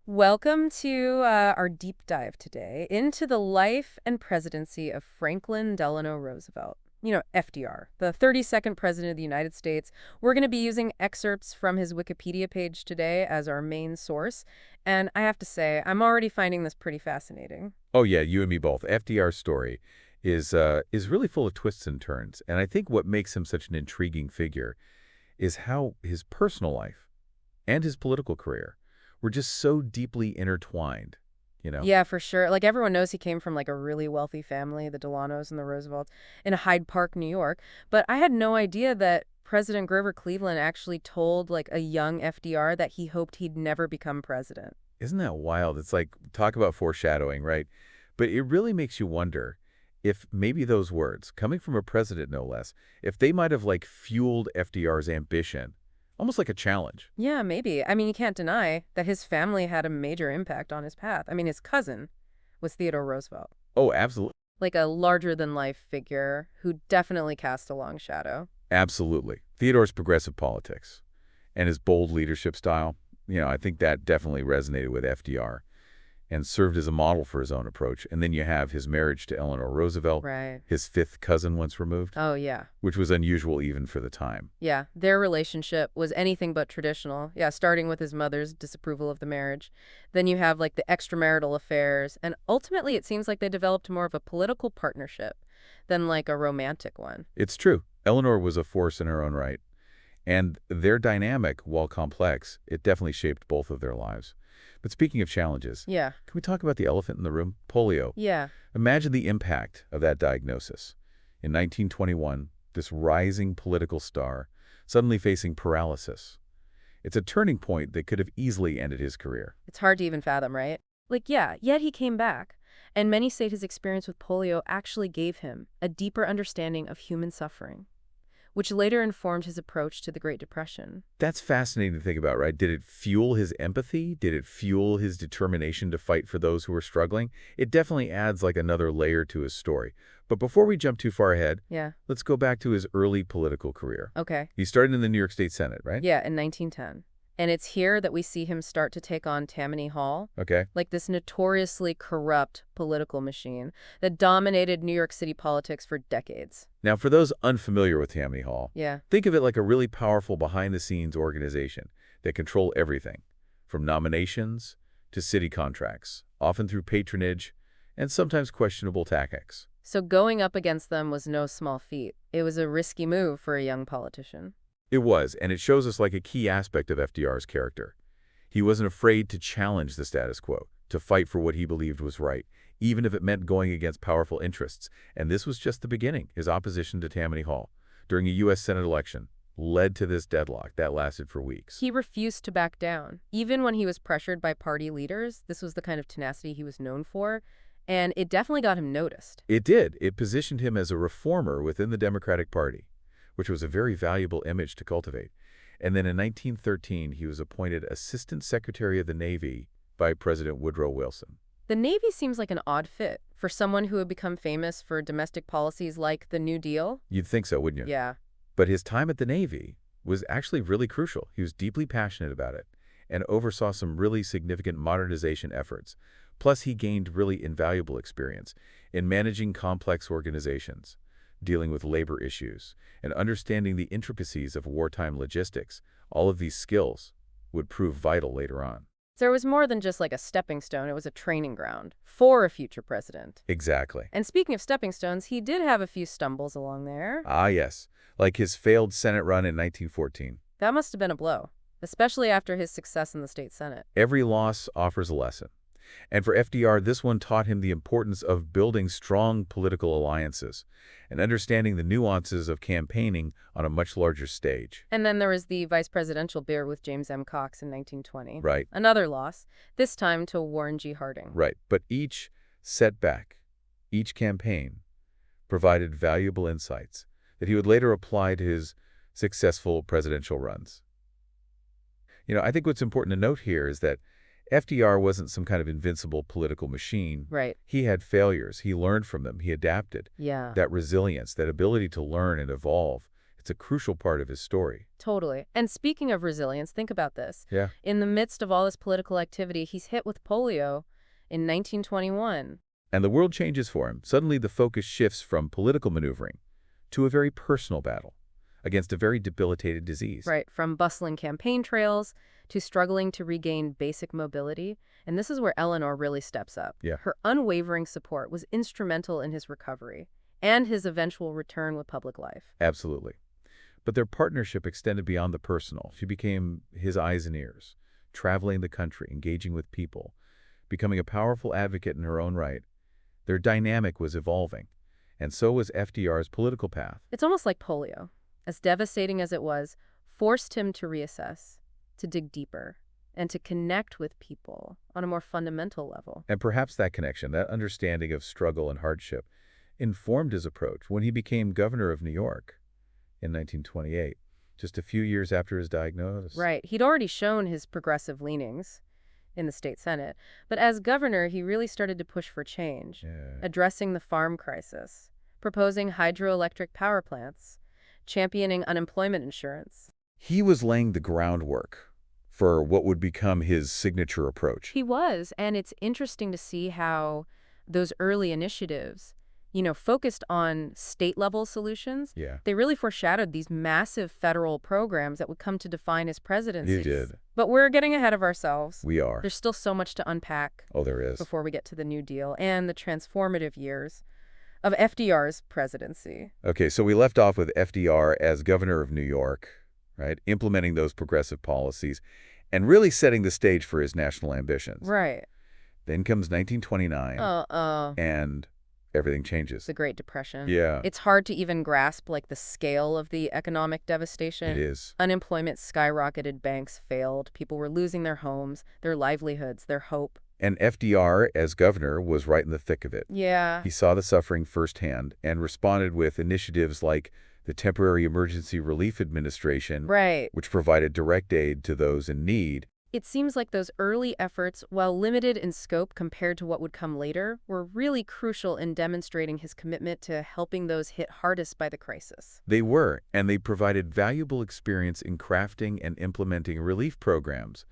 Welcome to our deep dive today into the life and presidency of Franklin Delano Roosevelt. FDR, the 32nd President of the United States. We're going to be using excerpts from his Wikipedia page today as our main source. And I have to say, I'm already finding this pretty fascinating. Oh yeah, you and me both. FDR's story is really full of twists and turns, and I think what makes him such an intriguing figure is how his personal life and his political career were just so deeply intertwined, you know? Yeah, for sure. Like everyone knows he came from like a really wealthy family, the Delanos and the Roosevelts, in Hyde Park, New York. But I had no idea that President Grover Cleveland actually told like a young FDR that he hoped he'd never become president. Isn't that wild? It's like talk about foreshadowing, right? But it really makes you wonder if maybe those words, coming from a president no less, if they might have like fueled FDR's ambition, almost like a challenge. Yeah, maybe. I mean, you can't deny that his family had a major impact on his path. I mean, his cousin was Theodore Roosevelt, Oh, absolutely. like a larger-than-life figure who definitely cast a long shadow. Absolutely. Theodore's progressive politics and his bold leadership style, I think that definitely resonated with FDR and served as a model for his own approach. And then you have his marriage to Eleanor Roosevelt, Right. his fifth cousin once removed, Oh, yeah. which was unusual even for the time. Yeah, their relationship was anything but traditional. Yeah, starting with his mother's disapproval of the marriage. Then you have like the extramarital affairs, and ultimately it seems like they developed more of a political partnership than like a romantic one. It's true. Eleanor was a force in her own right. And their dynamic, while complex, it definitely shaped both of their lives. But speaking of challenges, Yeah. can we talk about the elephant in the room? Polio. Yeah. Imagine the impact of that diagnosis. In 1921, this rising political star suddenly facing paralysis. It's a turning point that could have easily ended his career. It's hard to even fathom, right? Like, yeah, yet he came back. And many say his experience with polio actually gave him a deeper understanding of human suffering, which later informed his approach to the Great Depression. That's fascinating to think about, right? Did it fuel his empathy? Did it fuel his determination to fight for those who were struggling? It definitely adds like another layer to his story. But before we jump too far ahead, Yeah. let's go back to his early political career. Okay. He started in the New York State Senate, right? Yeah, in 1910. And it's here that we see him start to take on Tammany Hall, Okay. like this notoriously corrupt political machine that dominated New York City politics for decades. Now, for those unfamiliar with Tammany Hall, Yeah. think of it like a really powerful behind-the-scenes organization that control everything, from nominations to city contracts, often through patronage and sometimes questionable tactics. So going up against them was no small feat. It was a risky move for a young politician. It was, and it shows us like a key aspect of FDR's character. He wasn't afraid to challenge the status quo, to fight for what he believed was right, even if it meant going against powerful interests. And this was just the beginning. His opposition to Tammany Hall during a U.S. Senate election led to this deadlock that lasted for weeks. He refused to back down. Even when he was pressured by party leaders, this was the kind of tenacity he was known for, and it definitely got him noticed. It did. It positioned him as a reformer within the Democratic Party, which was a very valuable image to cultivate. And then in 1913, he was appointed Assistant Secretary of the Navy by President Woodrow Wilson. The Navy seems like an odd fit for someone who had become famous for domestic policies like the New Deal. You'd think so, wouldn't you? Yeah. But his time at the Navy was actually really crucial. He was deeply passionate about it and oversaw some really significant modernization efforts. Plus, he gained really invaluable experience in managing complex organizations, dealing with labor issues, and understanding the intricacies of wartime logistics. All of these skills would prove vital later on. So it was more than just like a stepping stone, it was a training ground for a future president. Exactly. And speaking of stepping stones, he did have a few stumbles along there. Ah, yes. Like his failed Senate run in 1914. That must have been a blow, especially after his success in the state Senate. Every loss offers a lesson. And for FDR, this one taught him the importance of building strong political alliances and understanding the nuances of campaigning on a much larger stage. And then there was the vice presidential bid with James M. Cox in 1920. Right, Another loss, this time to Warren G. Harding. right. But each setback, each campaign, provided valuable insights that he would later apply to his successful presidential runs. I think what's important to note here is that FDR wasn't some kind of invincible political machine. Right. He had failures. He learned from them. He adapted. Yeah. That resilience, that ability to learn and evolve, It's a crucial part of his story. Totally. And speaking of resilience, think about this. Yeah. In the midst of all this political activity, he's hit with polio in 1921. And the world changes for him. Suddenly the focus shifts from political maneuvering to a very personal battle against a very debilitated disease. Right, from bustling campaign trails to struggling to regain basic mobility. And this is where Eleanor really steps up. Yeah. Her unwavering support was instrumental in his recovery and his eventual return with public life. Absolutely. But their partnership extended beyond the personal. She became his eyes and ears, traveling the country, engaging with people, becoming a powerful advocate in her own right. Their dynamic was evolving, and so was FDR's political path. It's almost like polio, as devastating as it was, forced him to reassess, to dig deeper, and to connect with people on a more fundamental level. And perhaps that connection, that understanding of struggle and hardship, informed his approach when he became governor of New York in 1928, just a few years after his diagnosis. Right. He'd already shown his progressive leanings in the state senate, but as governor, he really started to push for change, Yeah. addressing the farm crisis, proposing hydroelectric power plants, championing unemployment insurance. He was laying the groundwork for what would become his signature approach. He was, and it's interesting to see how those early initiatives, focused on state-level solutions. Yeah. They really foreshadowed these massive federal programs that would come to define his presidency. He did. But we're getting ahead of ourselves. We are. There's still so much to unpack Oh, there is. before we get to the New Deal and the transformative years of FDR's presidency. Okay, so we left off with FDR as governor of New York, right? Implementing those progressive policies and really setting the stage for his national ambitions. Right. Then comes 1929, and everything changes. The Great Depression. Yeah, It's hard to even grasp, the scale of the economic devastation. it is. Unemployment skyrocketed, banks failed, people were losing their homes, their livelihoods, their hope. And FDR, as governor, was right in the thick of it. Yeah. He saw the suffering firsthand and responded with initiatives like the Temporary Emergency Relief Administration, Right. which provided direct aid to those in need. It seems like those early efforts, while limited in scope compared to what would come later, were really crucial in demonstrating his commitment to helping those hit hardest by the crisis. They were, and they provided valuable experience in crafting and implementing relief programs,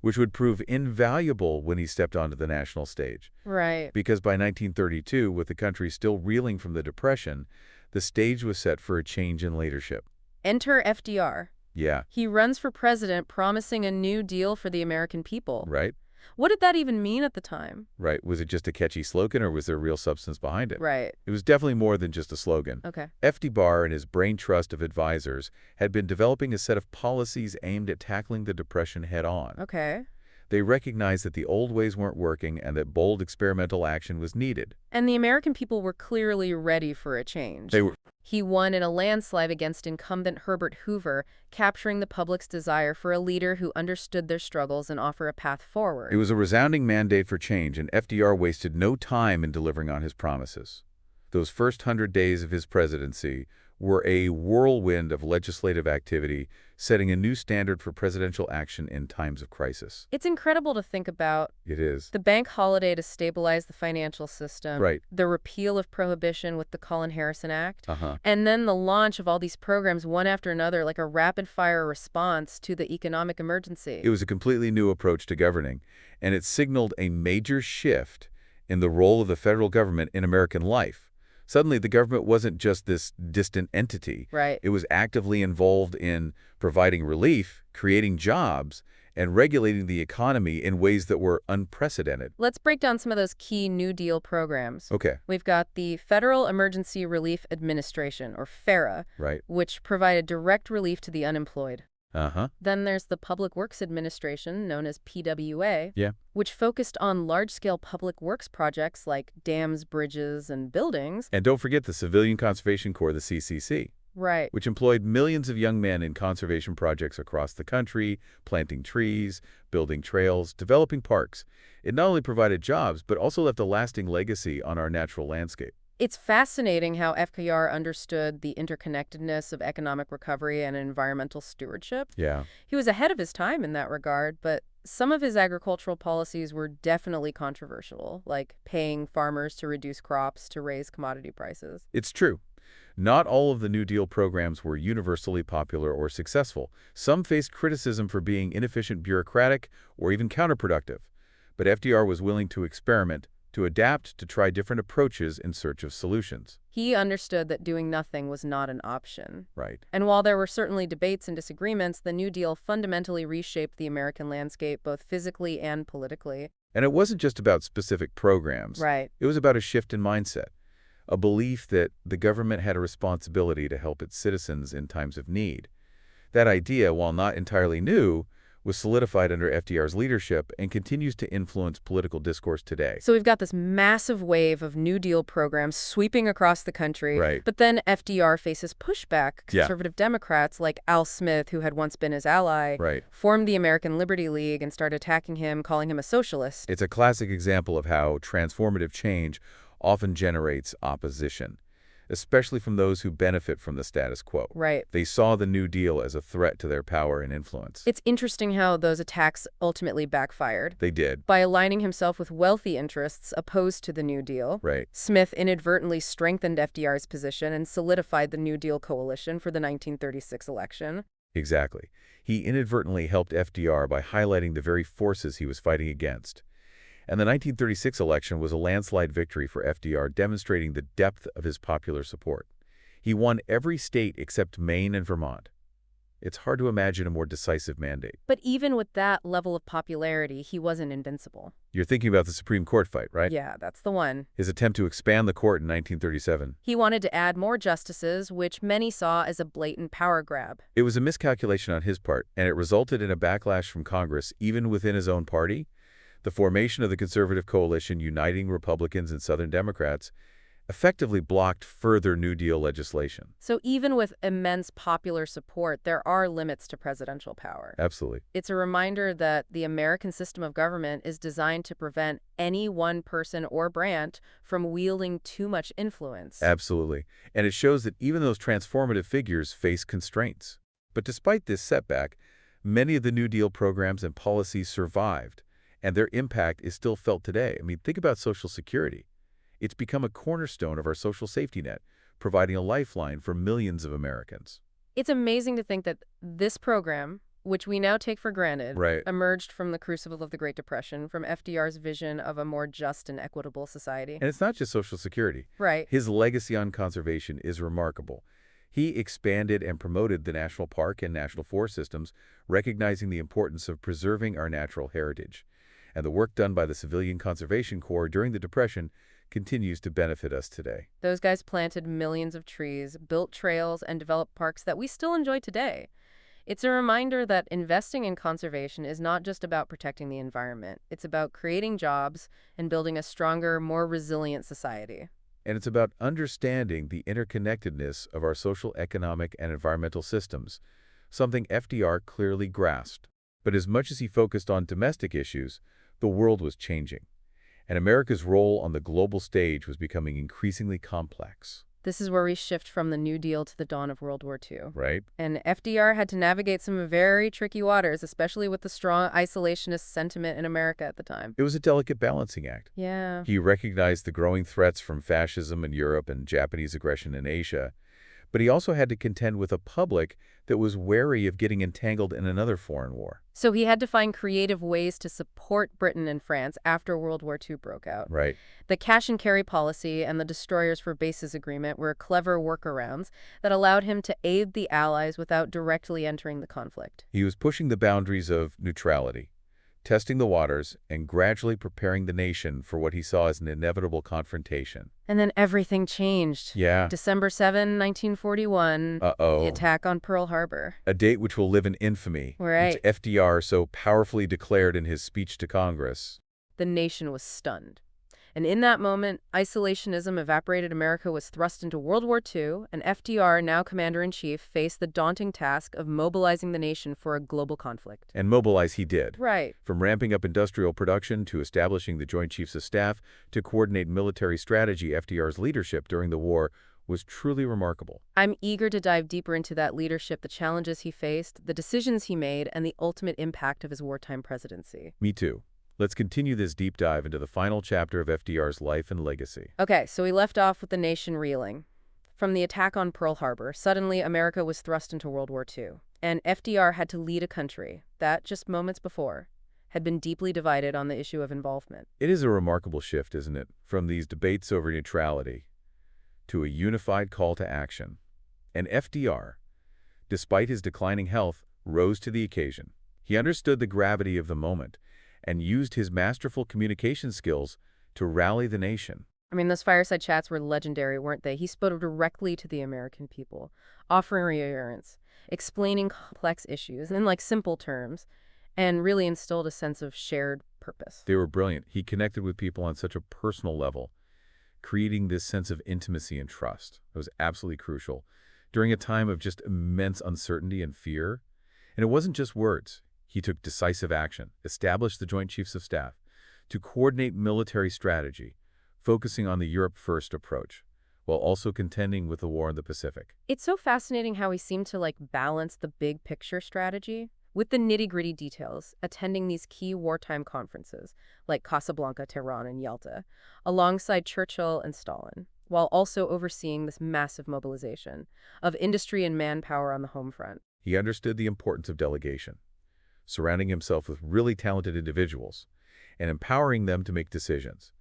which would prove invaluable when he stepped onto the national stage. Right. Because by 1932, with the country still reeling from the Depression, the stage was set for a change in leadership. Enter FDR. Yeah, He runs for president, promising a new deal for the American people. right? What did that even mean at the time? Right. Was it just a catchy slogan, or was there real substance behind it? Right. It was definitely more than just a slogan. Okay. FDR and his brain trust of advisors had been developing a set of policies aimed at tackling the Depression head-on. Okay. They recognized that the old ways weren't working and that bold experimental action was needed. And the American people were clearly ready for a change. They were. He won in a landslide against incumbent Herbert Hoover, capturing the public's desire for a leader who understood their struggles and offer a path forward. It was a resounding mandate for change, and FDR wasted no time in delivering on his promises. Those first 100 days of his presidency were a whirlwind of legislative activity, setting a new standard for presidential action in times of crisis. It's incredible to think about. It is. The bank holiday to stabilize the financial system. Right. The repeal of prohibition with the Collin-Harrison Act. Uh-huh. And then the launch of all these programs one after another, like a rapid-fire response to the economic emergency. It was a completely new approach to governing, and it signaled a major shift in the role of the federal government in American life. Suddenly, the government wasn't just this distant entity. Right. It was actively involved in providing relief, creating jobs, and regulating the economy in ways that were unprecedented. Let's break down some of those key New Deal programs. Okay, We've got the Federal Emergency Relief Administration, or FERA, right. which provided direct relief to the unemployed. Uh-huh. Then there's the Public Works Administration, known as PWA, Yeah. which focused on large-scale public works projects like dams, bridges, and buildings. And don't forget the Civilian Conservation Corps, the CCC, Right. which employed millions of young men in conservation projects across the country, planting trees, building trails, developing parks. It not only provided jobs, but also left a lasting legacy on our natural landscape. It's fascinating how FDR understood the interconnectedness of economic recovery and environmental stewardship. Yeah. He was ahead of his time in that regard, but some of his agricultural policies were definitely controversial, like paying farmers to reduce crops to raise commodity prices. It's true. Not all of the New Deal programs were universally popular or successful. Some faced criticism for being inefficient, bureaucratic, or even counterproductive. But FDR was willing to experiment, to adapt, to try different approaches in search of solutions. He understood that doing nothing was not an option. Right. And while there were certainly debates and disagreements, the New Deal fundamentally reshaped the American landscape both physically and politically. And it wasn't just about specific programs. Right. It was about a shift in mindset, a belief that the government had a responsibility to help its citizens in times of need. That idea, while not entirely new, was solidified under FDR's leadership and continues to influence political discourse today. So we've got this massive wave of New Deal programs sweeping across the country. Right. But then FDR faces pushback. Yeah. Conservative Democrats like Al Smith, who had once been his ally, Right. formed the American Liberty League and started attacking him, calling him a socialist. It's a classic example of how transformative change often generates opposition, especially from those who benefit from the status quo. Right. They saw the New Deal as a threat to their power and influence. It's interesting how those attacks ultimately backfired. They did. By aligning himself with wealthy interests opposed to the New Deal, Right. Smith inadvertently strengthened FDR's position and solidified the New Deal coalition for the 1936 election. Exactly. He inadvertently helped FDR by highlighting the very forces he was fighting against. And the 1936 election was a landslide victory for FDR, demonstrating the depth of his popular support. He won every state except Maine and Vermont. It's hard to imagine a more decisive mandate. But even with that level of popularity, he wasn't invincible. You're thinking about the Supreme Court fight, right? Yeah, that's the one. His attempt to expand the court in 1937. He wanted to add more justices, which many saw as a blatant power grab. It was a miscalculation on his part, and it resulted in a backlash from Congress, even within his own party. The formation of the conservative coalition uniting Republicans and Southern Democrats effectively blocked further New Deal legislation. So even with immense popular support, there are limits to presidential power. Absolutely. It's a reminder that the American system of government is designed to prevent any one person or branch from wielding too much influence. Absolutely. And it shows that even those transformative figures face constraints. But despite this setback, many of the New Deal programs and policies survived, and their impact is still felt today. I mean, think about Social Security. It's become a cornerstone of our social safety net, providing a lifeline for millions of Americans. It's amazing to think that this program, which we now take for granted, Right. emerged from the crucible of the Great Depression, from FDR's vision of a more just and equitable society. And it's not just Social Security. Right. His legacy on conservation is remarkable. He expanded and promoted the national park and national forest systems, recognizing the importance of preserving our natural heritage. And the work done by the Civilian Conservation Corps during the Depression continues to benefit us today. Those guys planted millions of trees, built trails, and developed parks that we still enjoy today. It's a reminder that investing in conservation is not just about protecting the environment. It's about creating jobs and building a stronger, more resilient society. And it's about understanding the interconnectedness of our social, economic, and environmental systems, something FDR clearly grasped. But as much as he focused on domestic issues, the world was changing, and America's role on the global stage was becoming increasingly complex. This is where we shift from the New Deal to the dawn of World War II. Right? And FDR had to navigate some very tricky waters, especially with the strong isolationist sentiment in America at the time. It was a delicate balancing act. Yeah. He recognized the growing threats from fascism in Europe and Japanese aggression in Asia, but he also had to contend with a public that was wary of getting entangled in another foreign war. So he had to find creative ways to support Britain and France after World War II broke out. Right. The cash and carry policy and the destroyers for bases agreement were clever workarounds that allowed him to aid the Allies without directly entering the conflict. He was pushing the boundaries of neutrality, testing the waters, and gradually preparing the nation for what he saw as an inevitable confrontation. And then everything changed. Yeah. December 7, 1941, Uh-oh. the attack on Pearl Harbor. A date which will live in infamy, Right. which FDR so powerfully declared in his speech to Congress. The nation was stunned. And in that moment, isolationism evaporated. America was thrust into World War II, and FDR, now commander-in-chief, faced the daunting task of mobilizing the nation for a global conflict. And mobilize he did. Right. From ramping up industrial production to establishing the Joint Chiefs of Staff to coordinate military strategy, FDR's leadership during the war was truly remarkable. I'm eager to dive deeper into that leadership, the challenges he faced, the decisions he made, and the ultimate impact of his wartime presidency. Me too. Let's continue this deep dive into the final chapter of FDR's life and legacy. Okay, so we left off with the nation reeling. From the attack on Pearl Harbor, suddenly America was thrust into World War II, and FDR had to lead a country that, just moments before, had been deeply divided on the issue of involvement. It is a remarkable shift, isn't it, from these debates over neutrality to a unified call to action. And FDR, despite his declining health, rose to the occasion. He understood the gravity of the moment and used his masterful communication skills to rally the nation. I mean, those fireside chats were legendary, weren't they? He spoke directly to the American people, offering reassurance, explaining complex issues in simple terms, and really instilled a sense of shared purpose. They were brilliant. He connected with people on such a personal level, creating this sense of intimacy and trust. It was absolutely crucial during a time of just immense uncertainty and fear. And it wasn't just words. He took decisive action, established the Joint Chiefs of Staff to coordinate military strategy, focusing on the Europe First approach, while also contending with the war in the Pacific. It's so fascinating how he seemed to balance the big picture strategy with the nitty-gritty details, attending these key wartime conferences like Casablanca, Tehran, and Yalta, alongside Churchill and Stalin, while also overseeing this massive mobilization of industry and manpower on the home front. He understood the importance of delegation, surrounding himself with really talented individuals and empowering them to make decisions.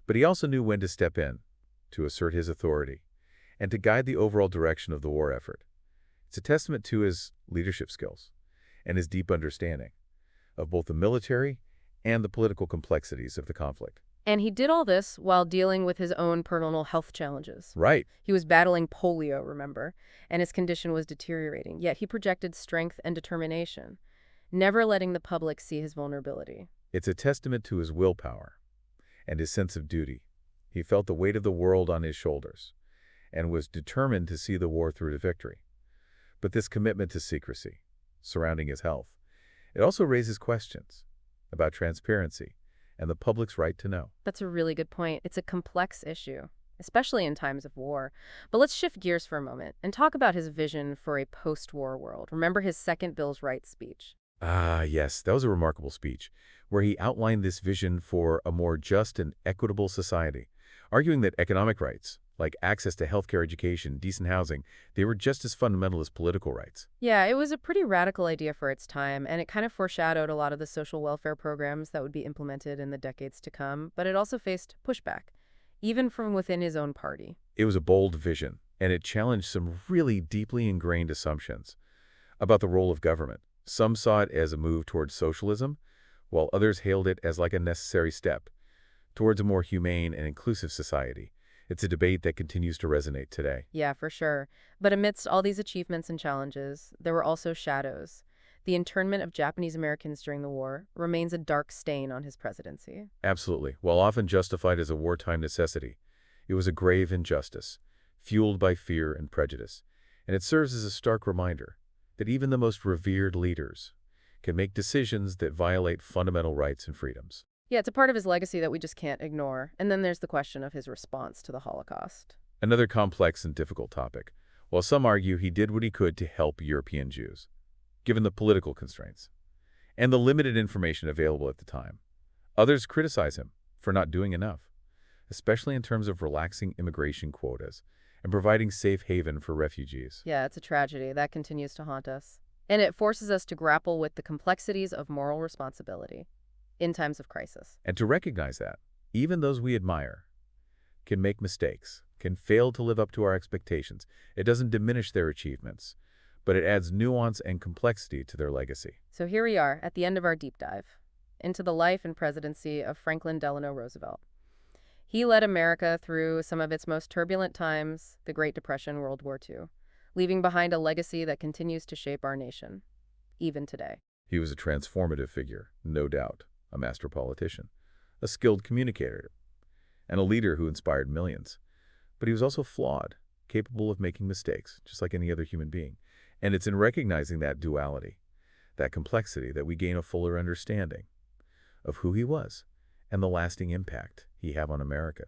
But he also knew when to step in, to assert his authority, and to guide the overall direction of the war effort. It's a testament to his leadership skills and his deep understanding of both the military and the political complexities of the conflict. And he did all this while dealing with his own personal health challenges. Right. He was battling polio, remember, and his condition was deteriorating, yet he projected strength and determination, never letting the public see his vulnerability. It's a testament to his willpower and his sense of duty. He felt the weight of the world on his shoulders and was determined to see the war through to victory. But this commitment to secrecy surrounding his health, it also raises questions about transparency and the public's right to know. That's a really good point. It's a complex issue, especially in times of war. But let's shift gears for a moment and talk about his vision for a post-war world. Remember his second Bills of Rights speech? Ah, yes, that was a remarkable speech, where he outlined this vision for a more just and equitable society, arguing that economic rights, like access to healthcare, education, decent housing, they were just as fundamental as political rights. Yeah, it was a pretty radical idea for its time, and it kind of foreshadowed a lot of the social welfare programs that would be implemented in the decades to come, but it also faced pushback, even from within his own party. It was a bold vision, and it challenged some really deeply ingrained assumptions about the role of government. Some saw it as a move towards socialism, while others hailed it as like a necessary step towards a more humane and inclusive society. It's a debate that continues to resonate today. Yeah, for sure. But amidst all these achievements and challenges, there were also shadows. The internment of Japanese Americans during the war remains a dark stain on his presidency. Absolutely. While often justified as a wartime necessity, it was a grave injustice, fueled by fear and prejudice. And it serves as a stark reminder that even the most revered leaders can make decisions that violate fundamental rights and freedoms. Yeah, it's a part of his legacy that we just can't ignore. And then there's the question of his response to the Holocaust. Another complex and difficult topic. While some argue he did what he could to help European Jews, given the political constraints and the limited information available at the time, others criticize him for not doing enough, especially in terms of relaxing immigration quotas and providing safe haven for refugees. Yeah, it's a tragedy that continues to haunt us. And it forces us to grapple with the complexities of moral responsibility in times of crisis. And to recognize that, even those we admire can make mistakes, can fail to live up to our expectations. It doesn't diminish their achievements, but it adds nuance and complexity to their legacy. So here we are at the end of our deep dive into the life and presidency of Franklin Delano Roosevelt. He led America through some of its most turbulent times, the Great Depression, World War II, leaving behind a legacy that continues to shape our nation, even today. He was a transformative figure, no doubt, a master politician, a skilled communicator, and a leader who inspired millions. But he was also flawed, capable of making mistakes, just like any other human being. And it's in recognizing that duality, that complexity, that we gain a fuller understanding of who he was and the lasting impact he had on America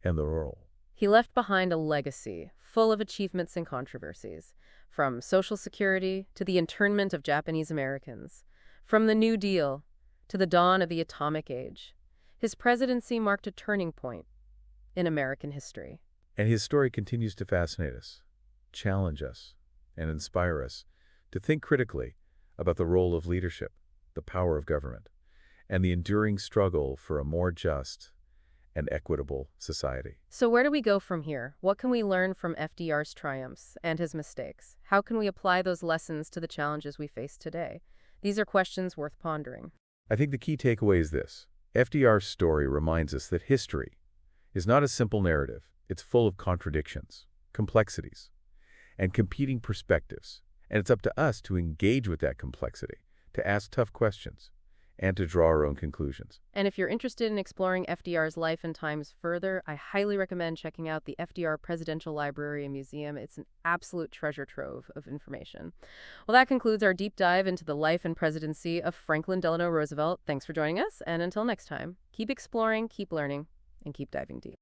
and the role. He left behind a legacy full of achievements and controversies, from Social Security to the internment of Japanese Americans, from the New Deal to the dawn of the atomic age. His presidency marked a turning point in American history. And his story continues to fascinate us, challenge us, and inspire us to think critically about the role of leadership, the power of government, and the enduring struggle for a more just and equitable society. So where do we go from here? What can we learn from FDR's triumphs and his mistakes? How can we apply those lessons to the challenges we face today? These are questions worth pondering. I think the key takeaway is this. FDR's story reminds us that history is not a simple narrative. It's full of contradictions, complexities, and competing perspectives. And it's up to us to engage with that complexity, to ask tough questions, and to draw our own conclusions. And if you're interested in exploring FDR's life and times further, I highly recommend checking out the FDR Presidential Library and Museum. It's an absolute treasure trove of information. Well, that concludes our deep dive into the life and presidency of Franklin Delano Roosevelt. Thanks for joining us, and until next time, keep exploring, keep learning, and keep diving deep.